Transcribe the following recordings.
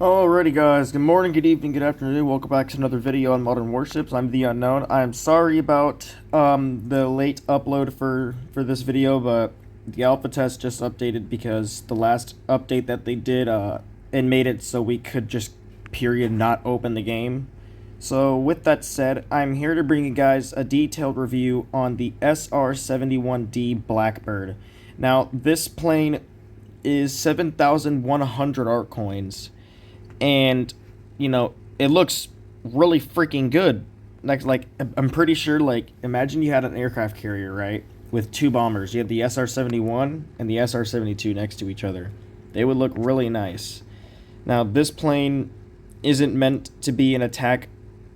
Alrighty guys, good morning, good evening, good afternoon, welcome back to another video on Modern Warships. I'm The Unknown. I'm sorry about the late upload for this video, but the alpha test just updated because the last update that they did, it made it so we could just period not open the game. So with that said, I'm here to bring you guys a detailed review on the SR-71D Blackbird. Now, this plane is 7,100 art coins. And it looks really freaking good. Like I'm pretty sure, like, imagine you had an aircraft carrier, right, with two bombers. You had the SR-71 and the SR-72 next to each other. They would look really nice. Now, this plane isn't meant to be an attack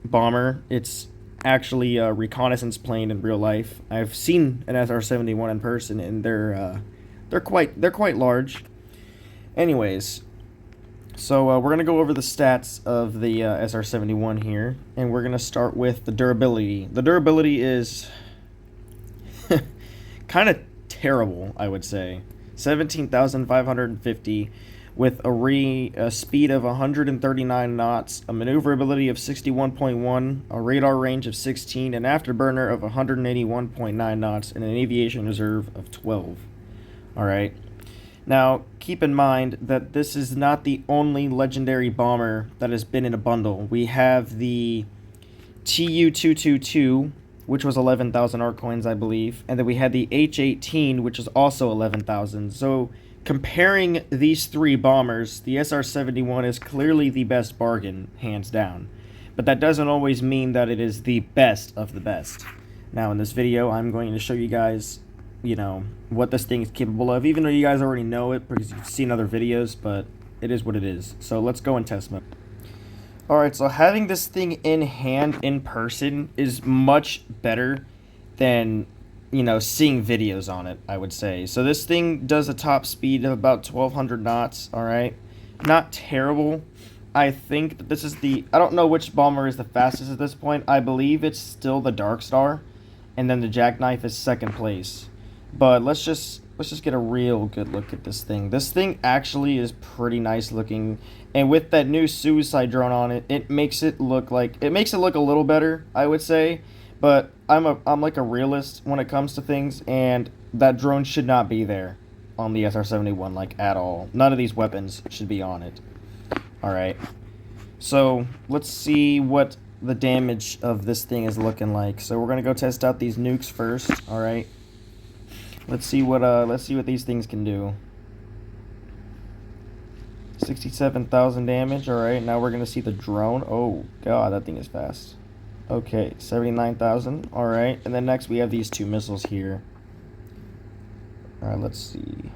bomber. It's actually a reconnaissance plane in real life. I've seen an SR-71 in person, and they're quite large. Anyways, so we're going to go over the stats of the SR-71 here, and we're going to start with the durability. The durability is kind of terrible, I would say. 17,550 with a speed of 139 knots, a maneuverability of 61.1, a radar range of 16, an afterburner of 181.9 knots, and an aviation reserve of 12. Alright. Now, keep in mind that this is not the only legendary bomber that has been in a bundle. We have the TU-222, which was 11,000 art coins, I believe, and then we had the H-18, which is also 11,000. So, comparing these three bombers, the SR-71 is clearly the best bargain, hands down. But that doesn't always mean that it is the best of the best. Now, in this video, I'm going to show you guys what this thing is capable of, even though you guys already know it because you've seen other videos, but it is what it is. So let's go and test mode. Alright, so having this thing in hand, in person, is much better than, seeing videos on it, I would say. So this thing does a top speed of about 1,200 knots, alright? Not terrible. I think that this is I don't know which bomber is the fastest at this point. I believe it's still the Dark Star, and then the Jackknife is second place. But let's just get a real good look at this thing. This thing actually is pretty nice looking, and with that new suicide drone on it, it makes it look a little better, I would say. But I'm like a realist when it comes to things, and that drone should not be there on the SR-71, like, at all. None of these weapons should be on it. Alright. So let's see what the damage of this thing is looking like. So we're gonna go test out these nukes first, alright? Let's see what these things can do. 67,000 damage. All right, now we're gonna see the drone. Oh god, that thing is fast. Okay, 79,000. All right, and then next we have these two missiles here. All right, let's see.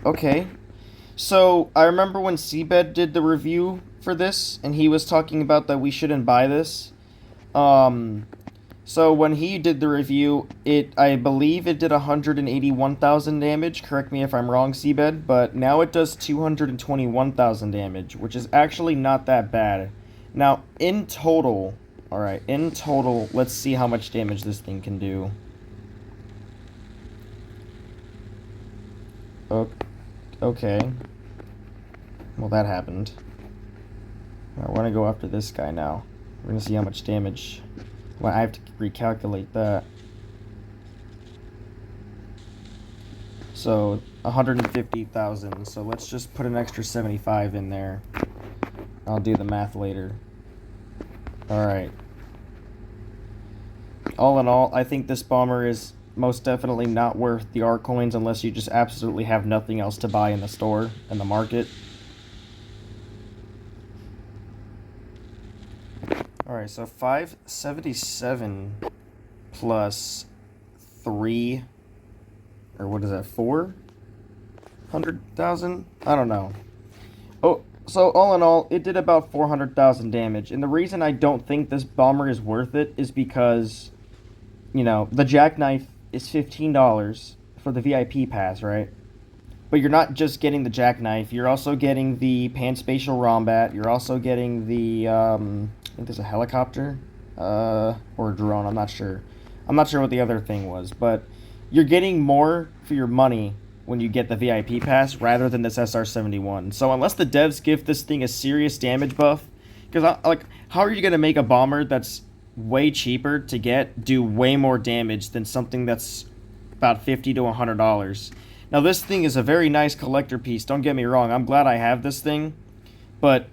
Okay, so I remember when Seabed did the review for this, and he was talking about that we shouldn't buy this. So when he did the review, I believe it did 181,000 damage. Correct me if I'm wrong, Seabed, but now it does 221,000 damage, which is actually not that bad. Now, in total, alright, let's see how much damage this thing can do. Okay. Well, that happened. Alright, we're gonna go after this guy now. We're gonna see how much damage. Well, I have to recalculate that. So, 150,000. So let's just put an extra 75 in there. I'll do the math later. Alright. All in all, I think this bomber is most definitely not worth the art coins unless you just absolutely have nothing else to buy in the store, in the market. Alright, so 577 plus 3, or what is that, 400,000? I don't know. Oh, so all in all, it did about 400,000 damage, and the reason I don't think this bomber is worth it is because, the Jackknife is $15 for the VIP pass, right? But you're not just getting the Jackknife, you're also getting the Panspatial Rombat, you're also getting the, I think there's a helicopter, or a drone, I'm not sure. I'm not sure what the other thing was, but you're getting more for your money when you get the VIP pass rather than this SR-71. So unless the devs give this thing a serious damage buff, because like, how are you going to make a bomber that's way cheaper to get do way more damage than something that's about $50 to $100? Now this thing is a very nice collector piece, don't get me wrong, I'm glad I have this thing, but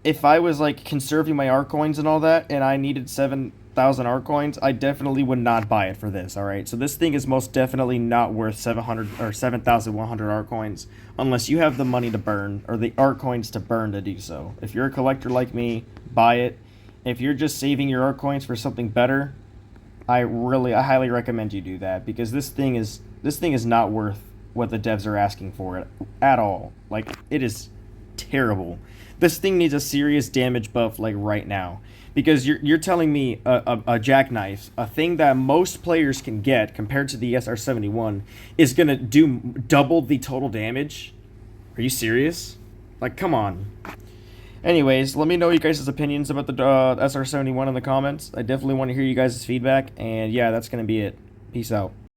if I was like conserving my art coins and all that and I needed 7,000 art coins, I definitely would not buy it for this, alright? So this thing is most definitely not worth 700 or 7,100 art coins unless you have the money to burn or the art coins to burn to do so. If you're a collector like me, buy it. If you're just saving your art coins for something better, I highly recommend you do that, because this thing is not worth what the devs are asking for it at all. Like, it is terrible. This thing needs a serious damage buff like right now, because you're telling me a jackknife, a thing that most players can get compared to the SR-71, is gonna do double the total damage? Are you serious? Like, come on. Anyways, let me know you guys' opinions about the SR-71 in the comments. I definitely want to hear you guys' feedback, and yeah, that's gonna be it. Peace out.